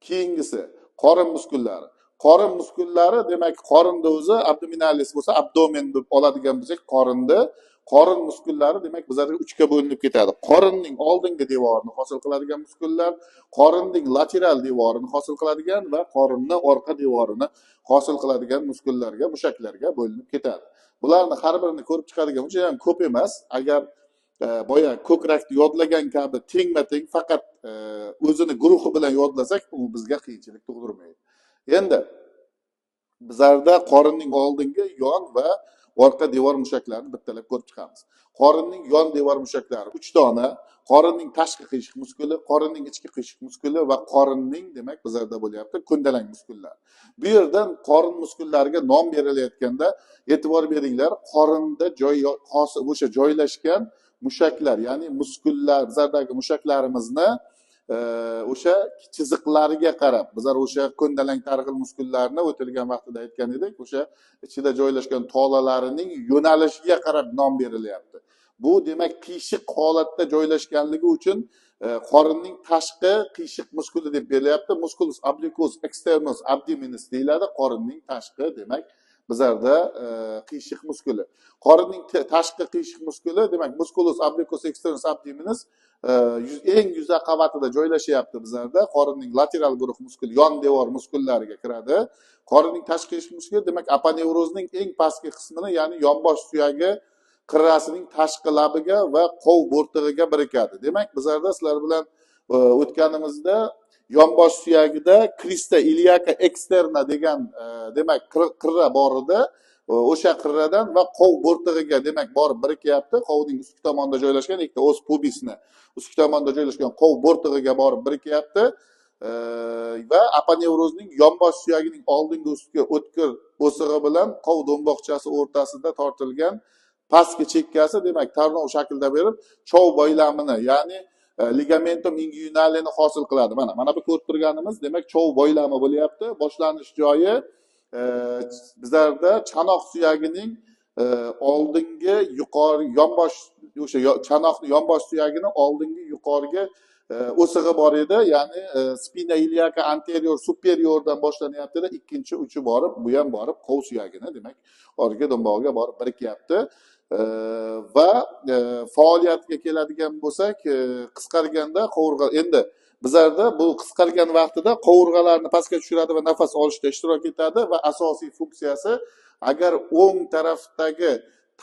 Keyingisi qorin muskullari. Qorin muskullari demak qorinda o'zi abdominalis bo'lsa abdomen deb oladigan bo'lsak qorinda qorin muskullari demak bizlarga uchga bo'linib ketadi. Qorinning oldingi devorini hosil qiladigan muskullar, qorinning lateral devorini hosil qiladigan va qorinning orqa devorini hosil qiladigan muskullarga, mushaklarga bo'linib ketadi. Bularni har birini ko'rib chiqadigan juda ham ko'p emas. Agar boya ko'krakni yodlagan kabi tengma-teng faqat o'zini guruhi bilan yodlasak, u bizga qiyinchilik tug'dirmaydi. Endi bizlarda qorinning oldingi, yon va orqa devor mushaklarini bittalab ko'rib chiqamiz. Qorinning yon devor mushaklari 3 dona, qorinning tashqi qiyshiq muskuli, qorinning ichki qiyshiq muskuli va qorinning demak bizlarda bo'lyapti ko'ndalang muskullar. Bu yerdan qorin muskullariga nom berilayotganda e'tibor beringlar, qorinda o'sha joylashgan mushaklar, ya'ni muskullar, bizlardagi mushaklarimizni o'sha chiziqlariga qarab, bizlar o'sha ko'ndalang targ'il muskullarini o'tilgan vaqtida aytgan edik, o'sha ichida joylashgan tolalarining yo'nalishiga qarab nom berilyapti. Bu demak qiyshiq holatda joylashganligi uchun qorinning tashqi qiyshiq muskuli deb berilyapti. Musculus obliquus externus abdominis deyiladi. Qorinning tashqi demak bizlarda qiyshiq muskuli. Qorinning tashqi qiyshiq muskuli demak musculus obliquus externus abdominis eng yuza qavatida joylashyapti bizlarda. Qorinning lateral guruh muskuli yon devor muskullariga kiradi. Qorinning tashqi qiyshiq muskuli demak aponevrozning eng pastki qismini, ya'ni yonbosh suyagi qirrasining tashqi labiga va qov bo'rtig'iga birikadi. Demak bizlarda sizlar bilan o'tganimizda yonbosh suyagida crista iliaca externa degan demak qirra bor edi. O'sha qirradan va qov bo'rtig'iga demak borib birikyapti. Qovning ustki tomonida joylashgan ikkita os pubisni ustki tomonida joylashgan qov bo'rtig'iga borib birikyapti. Va aponevrozning yonbosh suyagining oldingi ustki o'tkir o'sig'i bilan qov do'mboqchasi o'rtasida tortilgan pastki chekkasi demak tarnov shaklida berib chov boylamini, ya'ni ligamentum inguinalini hosil qiladi. Mana bu ko'rib turganimiz demak chov boylami bo'lyapti. Boshlanish joyi bizlarda chanoq suyagining oldingi yuqori yonbosh o'sha chanoqni yonbosh suyagini oldingi yuqoriga o'sig'i bor edi, ya'ni spina iliaca anterior superiordan boshlanyapti, ikkinchi uchi borib, bu ham borib qov suyagini demak orqa do'mbog'iga borib birikyapti. Va faoliyatga keladigan bo'lsak, qisqarganda qovurg'a, endi bizlarda bu qisqargan vaqtida qovurg'alarni pastga tushiradi va nafas olishda ishtirok etadi va asosiy funksiyasi agar o'ng tarafdagi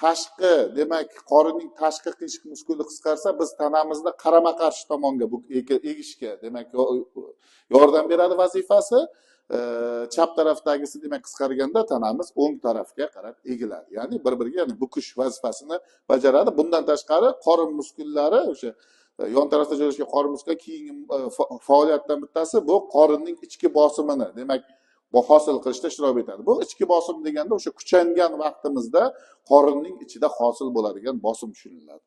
tashqi demak qorinning tashqi qiyshiq muskuli qisqarsa, biz tanamizni qarama qarshi tomonga egishga demak yordam beradi vazifasi. Chap tarafdagisi demak qisqarganda tanamiz o'ng tarafga qarab egiladi. Ya'ni bir-biriga ya'ni bukish vazifasini bajaradi. Bundan tashqari qorin muskullari o'sha yon tarafda joylashgan qorin muskuli keyingi faoliyatdan bittasi bu qorinning ichki bosimini demak hosil qilishda ishtirok etadi. Bu ichki bosim deganda o'sha kuchangan vaqtimizda qorinning ichida hosil bo'ladigan bosim tushuniladi.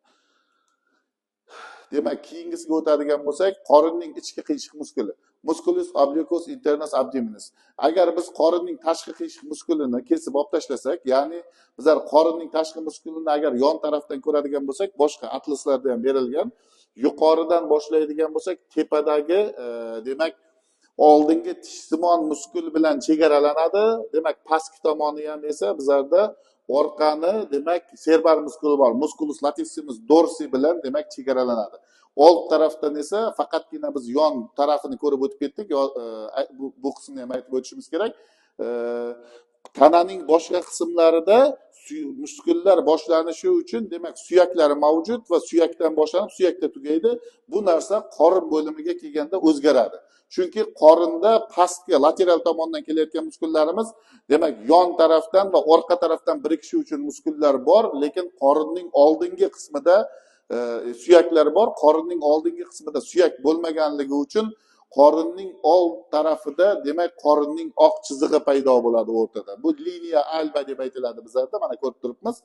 Demak, keyingisiga o'tadigan bo'lsak, qorinning ichki qiyshiq muskuli, musculus obliquus internus abdominis. Agar biz qorinning tashqi qiyshiq muskulini kesib olib tashlasak, ya'ni bizlar qorinning tashqi muskulini agar yon tarafdan ko'radigan bo'lsak, boshqa atlaslarda ham berilgan, yuqoridan boshlaydigan bo'lsak, tepadagi demak oldingi tishsimon muskul bilan chegaralanadi. Demak, pastki tomoni ham esa bizlarda orqani demak serbar muskuli bor, musculus latissimus dorsi bilan demak chegaralanadi. Old tarafdan esa faqatgina biz yon tarafini ko'rib o'tib ketdik. Bu qismni ham aytib o'tishimiz kerak. Tananing boshqa qismlarida muskullar boshlanishi uchun demak suyaklari mavjud va suyakdan boshlanib suyakda tugaydi. Bu narsa qorin bo'limiga kelganda o'zgaradi. Chunki qorinda pastga lateral tomondan kelayotgan muskullarimiz demak yon tarafdan va orqa tarafdan birikishi uchun muskullar bor, lekin qorinning oldingi qismida suyaklar bor. Qorinning oldingi qismida suyak bo'lmaganligi uchun qorinning old tarafida demak qorinning oq chizig'i paydo bo'ladi o'rtada. Bu liniya alba deb aytiladi bizlarda. Mana ko'rib turibmiz.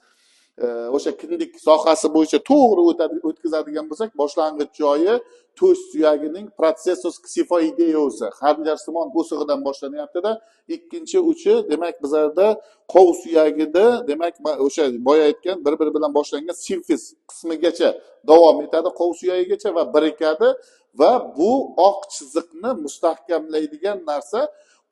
O'sha kindik sohasi bo'yicha to'g'ri o'tkazadigan bo'lsak, boshlang'ich joyi to'sh suyagining processus xifoideosi, xanjarsimon o'sig'idan boshlanyapti-da, ikkinchi uchi demak bizlarda qov suyagida demak o'sha boya aytgan bir-biri bilan boshlangan simfiz qismigacha davom etadi, qov suyagigacha va birikadi va bu oq chiziqni mustahkamlaydigan narsa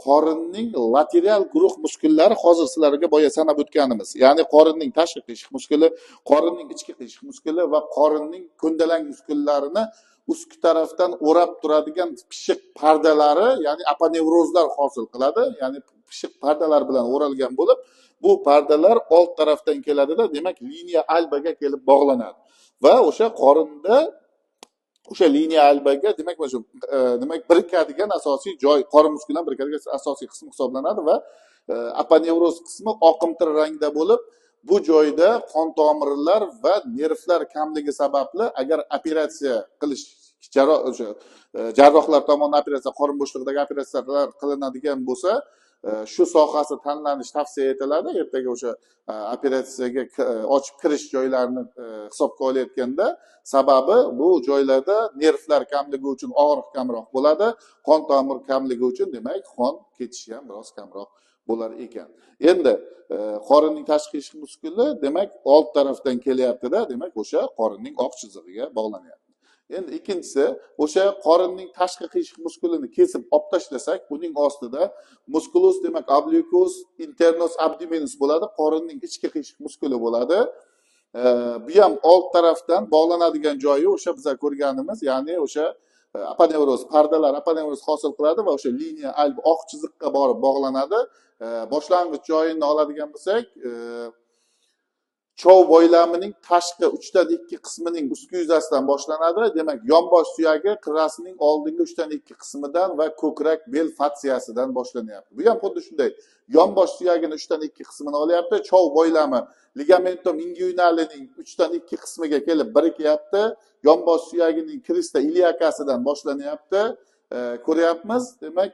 qorinning lateral guruh muskullari, hozir sizlarga boya sanab o'tganimiz, ya'ni qorinning tashqi qiyshiq muskuli, qorinning ichki qiyshiq muskuli va qorinning ko'ndalang muskullarini ustki tarafdan o'rab turadigan pishiq pardalari, ya'ni aponevrozlar hosil qiladi, ya'ni pishiq pardalar bilan o'ralgan bo'lib, bu pardalar old tarafdan keladida, demak liniya albaga kelib bog'lanadi va o'sha qorinda o'sha liniya albaga demak mana shu demak birikadigan asosiy joy, qorin muskuli bilan birikadigan asosiy qism hisoblanadi va aponevroz qismi oqimtir rangda bo'lib, bu joyda qon tomirlar va nervlar kamligi sababli agar operatsiya qilish jarrohlar tomonidan operatsiya, qorin bo'shlig'idagi operatsiyalar qilinadigan bo'lsa, shu sohasi tanlanish tavsiya etiladi. Ertaga o'sha operatsiyaga ochib kirish joylarini hisobga olayotganda, sababi bu joylarda nervlar kamligi uchun og'riq kamroq bo'ladi, qon tomir kamligi uchun demak qon ketishi ham biroz kamroq bo'lar ekan. Endi qorinning tashqi qiyshiq muskuli demak old tarafdan kelyapti-da, demak o'sha qorinning oq chizig'iga bog'lanyapti. Endi ikkinchisi, o'sha qorinning tashqi qiyshiq muskulini kesib olib tashlasak, uning ostida musculus demak obliquus internus abdominis bo'ladi, qorinning ichki qiyshiq muskuli bo'ladi. Bu ham old tarafdan bog'lanadigan joyi o'sha bizlar ko'rganimiz, ya'ni o'sha aponevroz pardalar aponevroz hosil qiladi va o'sha liniya alb oq chiziqqa borib bog'lanadi. Boshlang'ich joyini oladigan bo'lsak, chov boylamining tashqi 3/2 qismining ustki yuzasidan boshlanadi. Demak, yonbosh suyagi qirrasining oldingi 3/2 qismidan va ko'krak bel fatsiyasidan boshlanyapti. Bu ham xuddi shunday. Yonbosh suyagini 3/2 qismini olyapti. Chov boylami ligamentum inguinalining 3/2 qismiga kelib birikyapti. Yonbosh suyagining krista iliakasidan boshlanyapti. Ko'ryapmiz. Demak,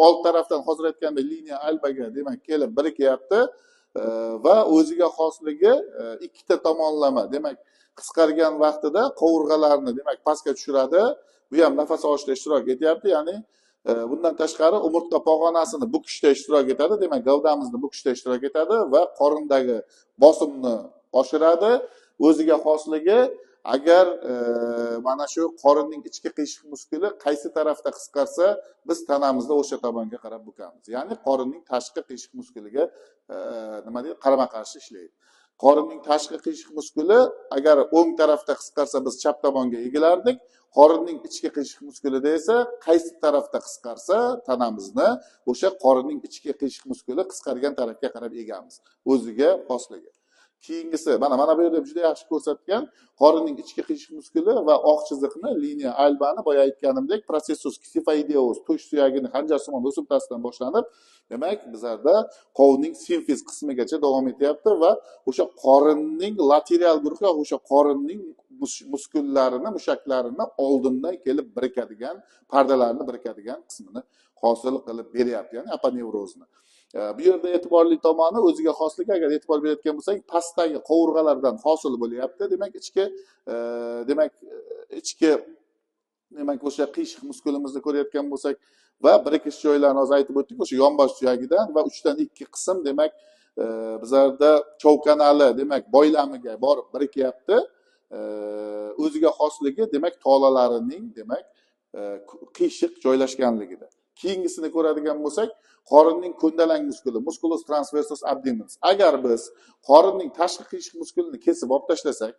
old tarafdan hozir aytganda liniya albaga demak kelib birikyapti. Va o'ziga xosligi ikkita tomonlama, demak qisqargan vaqtida qovurg'alarni demak pastga tushiradi. Bu ham nafas olishda ishtirok etyapti, ya'ni bundan tashqari umurtqa pog'onasini bukishda ishtirok etadi, demak gavdamizni bukishda ishtirok etadi va qorindagi bosimni oshiradi. O'ziga xosligi, agar mana shu qorinning ichki qiyshiq muskuli qaysi tarafda qisqarsa, biz tanamizda o'sha tomonga qarab bukamiz. Ya'ni qorinning tashqi qiyshiq muskuliga nima deydi, qarama-qarshi ishlaydi. Qorinning tashqi qiyshiq muskuli agar o'ng tarafda qisqarsa, biz chap tomonga egilardik. Qorinning ichki qiyshiq muskulida esa qaysi tarafda qisqarsa, tanamizni o'sha qorinning ichki qiyshiq muskuli qisqargan tarafga qarab egamiz. O'ziga xosligi. Keyingisi mana bu yerda juda yaxshi ko'rsatgan, qorinning ichki qiyshiq muskuli va oq chiziqni liniya albani boya aytganimdek processus kyphoideus tush suyagini xanjarsimon o'simtasidan boshlanib, demak bizlarda qovunning simfiz qismigacha davom etyapti va o'sha qorinning lateral guruhi, o'sha qorinning muskullarini, mushaklarini oldindan kelib birikadigan, pardalarni birikadigan qismini hosil qilib beryapti, ya'ni aponevrozni. Bu yerda e'tiborli tomoni, o'ziga xosligi, agar e'tibor berayotgan bo'lsak, pastdagi qovurg'alardan hosil bo'lyapti. Demak, ichki demak o'sha qiyshiq muskulimizni ko'rayotgan bo'lsak va birikish joylarini hozir aytib o'tdik, o'sha yonbosh suyagidan va 3/2 qism demak bizlarda chov kanali demak boylamiga borib birikyapti. O'ziga xosligi demak tolalarining demak qiyshiq joylashganligida. Keyingisini ko'radigan bo'lsak, qorinning ko'ndalang muskuli, musculus transversus abdominis. Agar biz qorinning tashqi qiyshiq muskulini kesib olib tashlasak,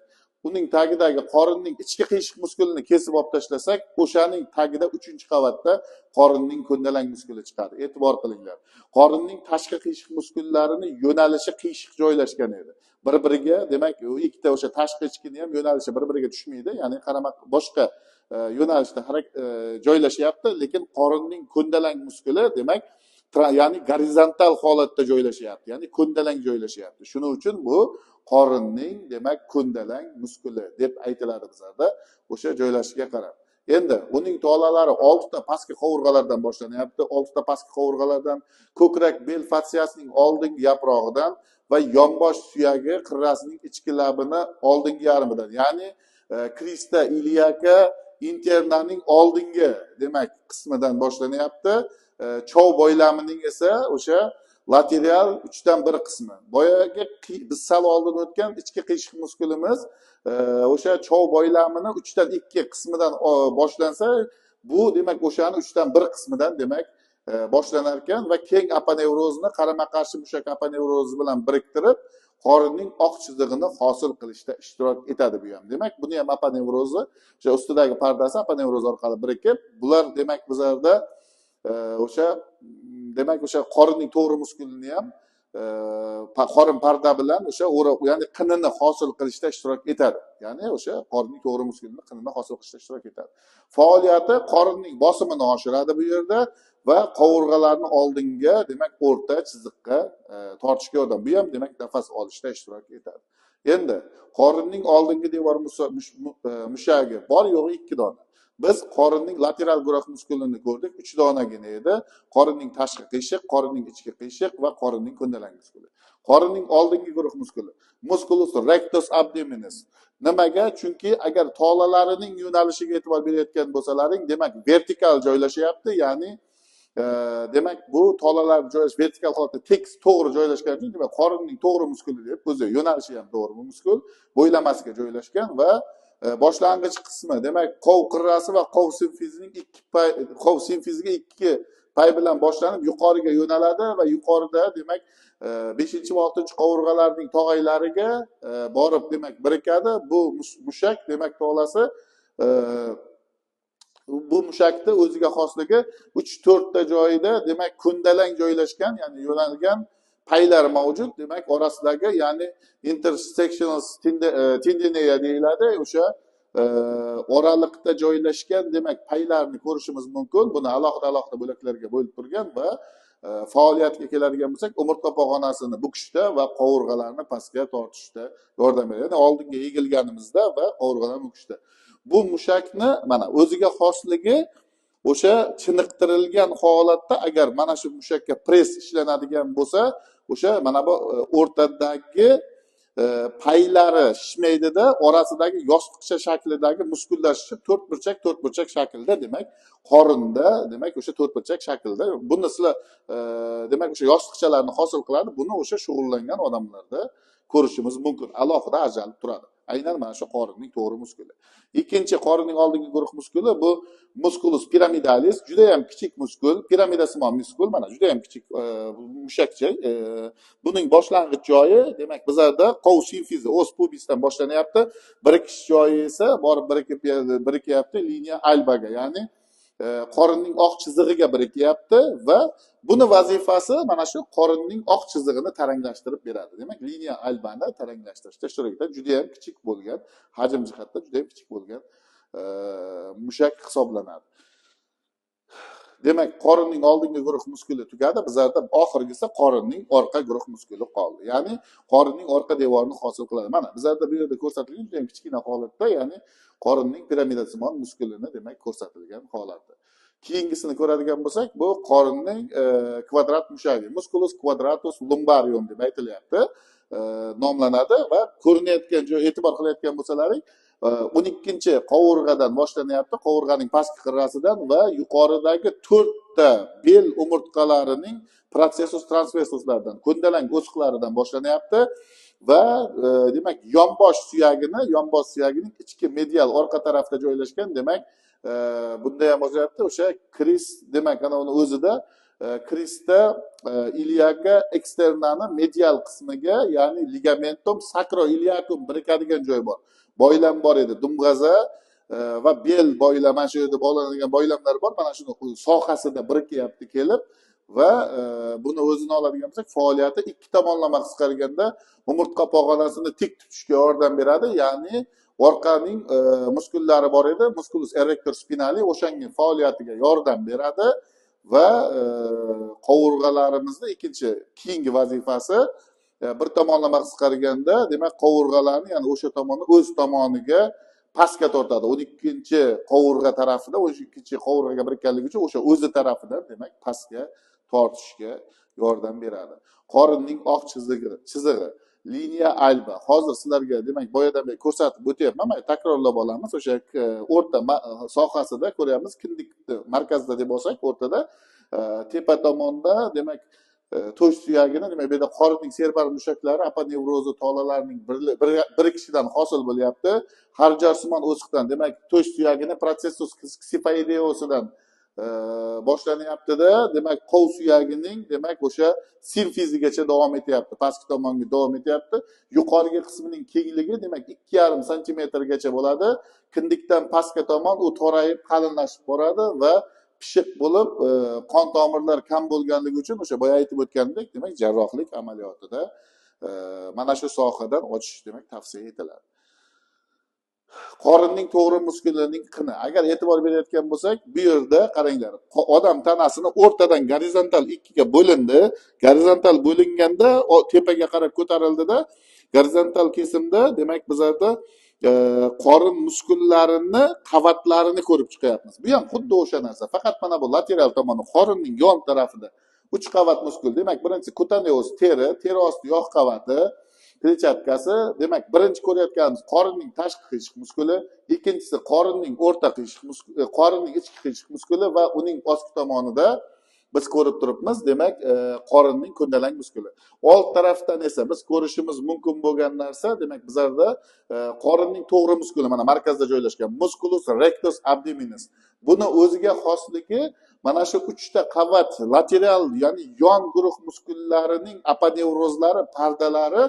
uning tagidagi qorinning ichki qiyshiq muskulini kesib olib tashlasak, o'shaning tagida 3-qavatda qorinning ko'ndalang muskuli chiqadi. E'tibor qilinglar. Qorinning tashqi qiyshiq muskullarini yo'nalishi qiyshiq joylashgan edi. Bir-biriga, demak, ikkita o'sha tashqi ichkini ham yo'nalishi bir-biriga tushmaydi, ya'ni qarama boshqa yo'nalishda joylashyapti, lekin qorinning ko'ndalang muskuli demak ya'ni gorizontal holatda joylashyapti, ya'ni ko'ndalang joylashyapti. Shuning uchun bu qorinning demak ko'ndalang muskuli deb aytiladi bizlarda o'sha joylashiga qarab. Endi uning tolalari 6 ta pastki qovurg'alardan boshlanyapti. 6 ta pastki qovurg'alardan, ko'krak bel fatsiyasining oldingi yaprog'idan va yonbosh suyagi qirrasining ichki labini oldingi yarmidan, ya'ni krista iliaka internaning oldingi demak qismidan boshlanyapti. Chov boylamining esa o'sha lateral 1/3 qismi. Boyagi biz sal oldin o'tgan ichki qiyshiq muskulimiz o'sha chov boylamini 3/2 qismidan boshlansa, bu demak o'shani 3/1 qismidan demak boshlanar ekan va keng aponevrozni qarama-qarshi mushak aponevrozi bilan biriktirib, qorinning oq chizig'ini hosil qilishda ishtirok etadi bu ham. Demak, buni ham aponevrozi o'sha ustidagi pardasi aponevroz orqali birikib, bular demak bizlarda o'sha demak o'sha qorinning to'g'ri muskulini ham qorin parda bilan o'sha ya'ni qinini hosil qilishda ishtirok etadi. Ya'ni o'sha qorinning to'g'ri muskulini qinini hosil qilishda ishtirok etadi. Faoliyati qorinning bosimini oshiradi bu yerda va qovurg'alarni oldinga demak o'rta chiziqqa tortishga yordam. Bu ham demak nafas olishda ishtirok etadi. Endi qorinning oldingi devor mushagi bor yo'g'i 2 dona. Biz qorinning lateral guruh muskulini ko'rdik, 3 donagina edi. Qorinning tashqi qiyshiq, qorinning ichki qiyshiq va qorinning ko'ndalang muskuli. Qorinning oldingi guruh muskuli musculus rectus abdominis. Nimaga? Chunki agar tolalarining yo'nalishiga e'tibor berayotgan bo'lsalaring, demak vertikal joylashyapti, ya'ni demak bu tolalar vertikal holatda tekis to'g'ri joylashgan uchun demak qorinning to'g'ri muskuli deb o'zi yo'nalishi ham to'g'ri muskul bo'ylamasiga joylashgan va boshlang'ich qismi demak qov qirrasi va qov simfizining qov simfiziga 2 pay bilan boshlanib yuqoriga yo'naladi va yuqorida demak 5 va 6 qovurg'alarning tog'aylariga borib demak birikadi. Bu mushak demak tolasi bu mushakni o'ziga xosligi 3-4 ta joyida demak ko'ndalang joylashgan, ya'ni yo'nalgan paylar mavjud. Demak orasidagi ya'ni intersectional tendinea deyiladi. O'sha oraliqda joylashgan demak paylarni ko'rishimiz mumkin. Buni alohida bo'laklarga bo'lib turgan va faoliyatga keladigan bo'lsak, umurtqa pog'onasini bukishda va qovurg'alarni pastga tortishda yordam beradi. Ya'ni oldinga egilganimizda va qovurg'alarni bukishda. Bu mushakni mana o'ziga xosligi o'sha chiniqtirilgan holatda agar mana shu mushakka press ishlanadigan bo'lsa, o'sha mana bu o'rtadagi paylari shishmaydida, orasidagi yostiqcha shaklidagi muskullar shishib to'rtburchak shaklda demak qorinda demak o'sha to'rtburchak shaklda. Buni sizlar demak o'sha yostiqchalarni hosil qiladi. Buni o'sha shug'ullangan odamlarda ko'rishimiz mumkin. Alohida ajralib turadi. Aynan mana shu qorinning to'g'ri muskuli. Ikkinchi qorinning oldingi guruh muskuli bu musculus piramidalis, juda ham kichik muskul, piramidasimon muskul, mana juda ham kichik mushakcha. Buning boshlang'ich joyi demak bizlarda qov simfizi os pubisdan boshlanyapti. Birikish joyi esa borib birikyapti liniya albaga, ya'ni qorinning oq chizig'iga birikyapti va buni vazifasi mana shu qorinning oq chizig'ini taranglashtirib beradi. Demak, liniya albani taranglashtirishda ishtirok etadi. Juda ham kichik bo'lgan, hajm jihatdan juda ham kichik bo'lgan mushak hisoblanadi. Demak, qorinning oldingi guruh muskuli tugadi. Bizlarda oxirgisi qorinning orqa guruh muskuli qoldi. Ya'ni qorinning orqa devorini hosil qiladi. Mana bizlarda bu yerda ko'rsatilgan juda ham kichkina holatda, ya'ni qorinning piramidasimon muskulini demak ko'rsatilgan holatda. Keyingisini ko'radigan bo'lsak, bu qorinning kvadrat mushagi, musculus quadratus lumbarium deb aytilyapti, nomlanadi va ko'rinayotgan joy e'tibor qilayotgan bo'lsalaring 12 qovurg'adan boshlanyapti, qovurg'aning pastki qirrasidan va yuqoridagi 4 ta bel umurtqalarining processus transversuslardan, ko'ndalang o'siqlaridan boshlanyapti va demak yonbosh suyagining ichki medial orqa tarafida joylashgan demak bunda ham o'zayapti o'sha kris demak ana uni o'zida krista iliaca externani medial qismiga ya'ni ligamentum sacroiliacum birikadigan joy bor. Boylam bor edi, dumg'aza va bel boylam, mana shu yerda bog'lanadigan boylamlar bor. Mana shuni sohasida birikyapti kelib va buni o'zini oladigan bo'lsak, faoliyati ikki tomonlama qisqarganda umurtqa pog'onasini tik tutishga yordam beradi. Ya'ni orqaning muskullari bor edi, musculus erector spinali o'shanga faoliyatiga yordam beradi va qovurg'alarimizni keyingi vazifasi bir tomonlama qisqarganda demak qovurg'alarni ya'ni o'sha tomonni o'z tomoniga pastga tortadi. 12 qovurg'a tarafida, 12 qovurg'aga birikkanligi uchun o'sha o'zi tarafidan demak pastga tortishga yordam beradi. Qorinning oq chizig'i liniya alba. Hozir sizlarga demak boyadan beri ko'rsatib o'tyapman. Mana takrorlab olamiz. O'sha o'rta sohasida ko'ryapmiz. Kindik markazida deb olsak, o'rtada tepa tomonda demak to'sh suyagini nima bu yerda qorinning serpar mushaklari aponevrozi tolalarining birikishidan hosil bo'lyapti. Harjarsimon o'siqdan, demak to'sh suyagini protsessus ksifoideosidan boshlanyaptida, demak qov suyagining demak o'sha simfizigacha davom etyapti, pastki tomonga davom etyapti. Yuqorgi qismining kengligi demak 2,5 santimetrgacha bo'ladi. Kindikdan pastga tomon u torayib qalinlashib boradi va pishiq bo'lib qon tomirlar kam bo'lganligi uchun o'sha boya aytib o'tgandek, demak jarrohlik amaliyotida mana shu sohadan ochish demak tavsiya etiladi. Qorinning to'g'ri muskulining qini, agar e'tibor berayotgan bo'lsak, bu yerda qaranglar, odam tanasini o'rtadan gorizontal ikkiga bo'lindi. Gorizontal bo'linganda tepaga qarab ko'tarildida, gorizontal kesimda demak bizlarda qorin muskullarini qavatlarini ko'rib chiqyapmiz. Bu ham xuddi o'sha narsa, faqat mana bu lateral tomoni, qorinning yon tarafida 3 qavat muskul. Demak, birinchisi kutaneoz teri osti yog' qavati, kletchatkasi, demak birinchi ko'rayotganimiz qorinning tashqi qiyshiq muskuli, ikkinchisi qorinning o'rta qiyshiq muskuli, qorinning ichki qiyshiq muskuli va uning pastki tomonida biz ko'rib turibmiz, demak qorinning ko'ndalang muskuli. Old tarafdan esa biz ko'rishimiz mumkin bo'lgan narsa, demak bizlarda qorinning to'g'ri muskuli mana markazda joylashgan musculus rectus abdominis. Buni o'ziga xosligi mana shu 3 ta qavat lateral, ya'ni yon guruh muskullarining aponevrozlari, pardalari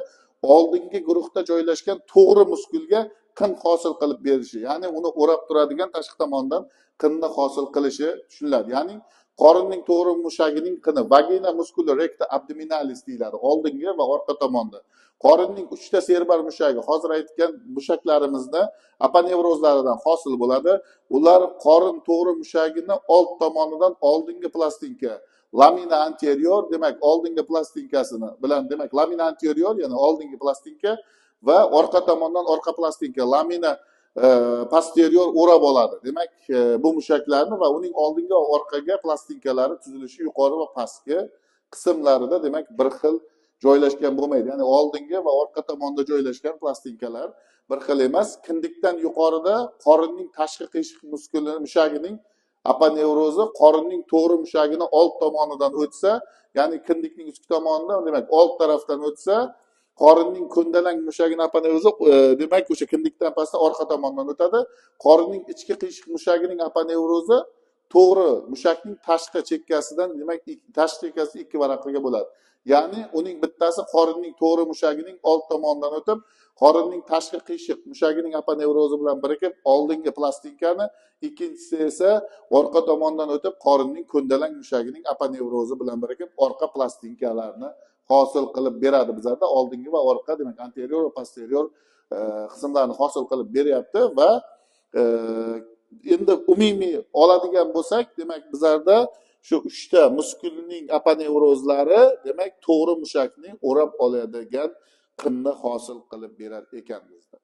oldingi guruhda joylashgan to'g'ri muskulga qin hosil qilib berishi, ya'ni uni o'rab turadigan tashqi tomondan qinni hosil qilishi tushuniladi. Ya'ni qorinning to'g'ri mushagining qini vagina musculi recta abdominalis deyiladi, oldingi va orqa tomonda. Qorinning 3 ta serbar mushagi, hozir aytgan mushaklarimizda aponevrozlaridan hosil bo'ladi. Ular qorin to'g'ri mushagini old tomonidan oldingi plastinka, lamina anterior, demak oldingi plastinkasini bilan, demak lamina anterior ya'ni oldingi plastinka va orqa tomondan orqa plastinka, lamina posterior o'rab oladi. Demak bu mushaklarni va uning oldingi va orqaga plastinkalari tuzilishi yuqori va pastki qismlarida demak bir xil joylashgan bo'lmaydi. Ya'ni oldingi va orqa tomonda joylashgan plastinkalar bir xil emas. Kindikdan yuqorida qorinning tashqi qiyshiq muskuli mushagining aponevrozi qorinning to'g'ri mushagini old tomonidan o'tsa, ya'ni kindikning ustki tomonidan, demak old tarafdan o'tsa, qorinning ko'ndalang mushagini aponevrozi demak o'sha kindikdan pastda orqa tomondan o'tadi. Qorinning ichki qiyshiq mushagining aponevrozi to'g'ri mushakning tashqi chekkasidan, demak tashqi chekkasi 2 varaqaga bo'ladi. Ya'ni uning bittasi qorinning to'g'ri mushagining old tomonidan o'tib, qorinning tashqi qiyshiq mushagining aponevrozi bilan birikib oldingi plastinkani, ikkinchisi esa orqa tomondan o'tib qorinning ko'ndalang mushagining aponevrozi bilan birikib orqa plastinkalarni hosil qilib beradi. Bizlarda oldingi va orqa, demak anterior va posterior qismlarni hosil qilib beryapti va endi umumiy oladigan bo'lsak, demak bizlarda shu 3 ta muskulning aponevrozlari demak to'g'ri mushakni o'rab oladigan qinni hosil qilib berar ekan bizda.